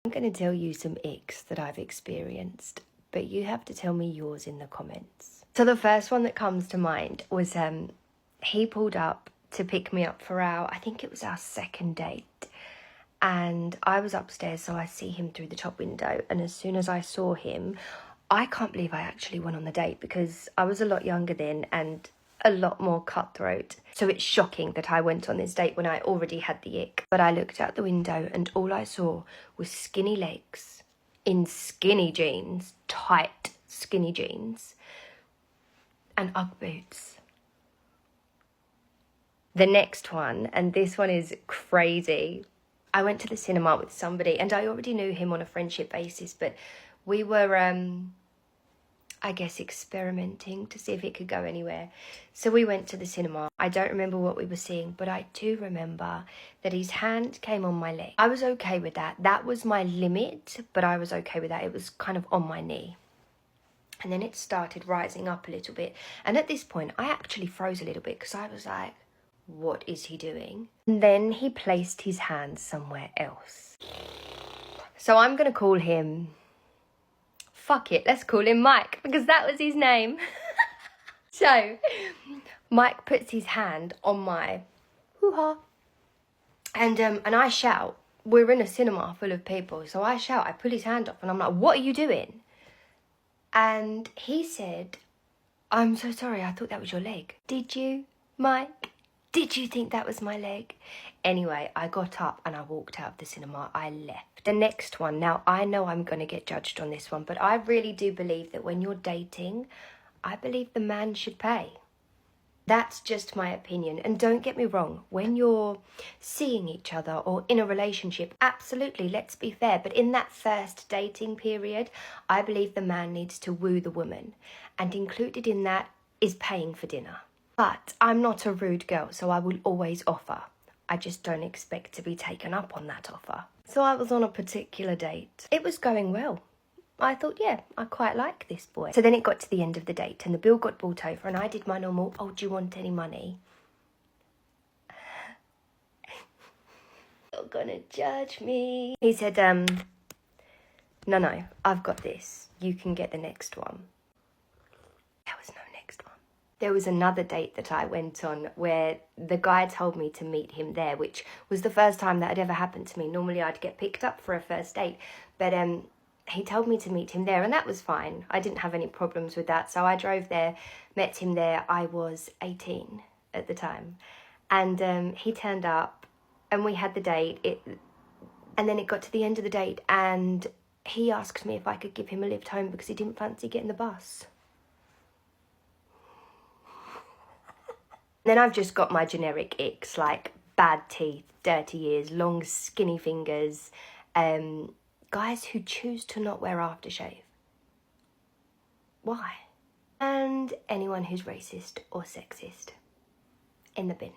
I'm going to tell you some icks that I've experienced, but you have to tell me yours in the comments. So the first one that comes to mind was he pulled up to pick me up for I think it was our second date. And I was upstairs, so I see him through the top window. And as soon as I saw him, I can't believe I actually went on the date because I was a lot younger then and a lot more cutthroat. So it's shocking that I went on this date when I already had the ick. But I looked out the window and all I saw was skinny legs in skinny jeans, tight skinny jeans, and Ugg boots. The next one, and this one is crazy. I went to the cinema with somebody and I already knew him on a friendship basis, but we were, I guess, experimenting to see if it could go anywhere. So we went to the cinema. I don't remember what we were seeing, but I do remember that his hand came on my leg. I was okay with that. That was my limit, but I was okay with that. It was kind of on my knee. And then it started rising up a little bit. And at this point, I actually froze a little bit because I was like, what is he doing? And then he placed his hand somewhere else. So I'm going to call him... Fuck it, let's call him Mike, because that was his name. So, Mike puts his hand on my hoo-ha. And I shout. We're in a cinema full of people, so I shout. I pull his hand off, and I'm like, what are you doing? And he said, I'm so sorry, I thought that was your leg. Did you, Mike? Did you think that was my leg? Anyway, I got up and I walked out of the cinema. I left. The next one, now I know I'm going to get judged on this one, but I really do believe that when you're dating, I believe the man should pay. That's just my opinion. And don't get me wrong, when you're seeing each other or in a relationship, absolutely, let's be fair. But in that first dating period, I believe the man needs to woo the woman. And included in that is paying for dinner. But I'm not a rude girl, so I will always offer. I just don't expect to be taken up on that offer. So I was on a particular date. It was going well. I thought, yeah, I quite like this boy. So then it got to the end of the date and the bill got brought over and I did my normal, oh, do you want any money? You're gonna judge me. He said, no, I've got this. You can get the next one. There was no next one. There was another date that I went on where the guy told me to meet him there, which was the first time that had ever happened to me. Normally I'd get picked up for a first date, but he told me to meet him there and that was fine. I didn't have any problems with that. So I drove there, met him there. I was 18 at the time. And he turned up and we had the date. And then it got to the end of the date and he asked me if I could give him a lift home because he didn't fancy getting the bus. Then I've just got my generic icks, like bad teeth, dirty ears, long skinny fingers, guys who choose to not wear aftershave. Why? And anyone who's racist or sexist. In the bin.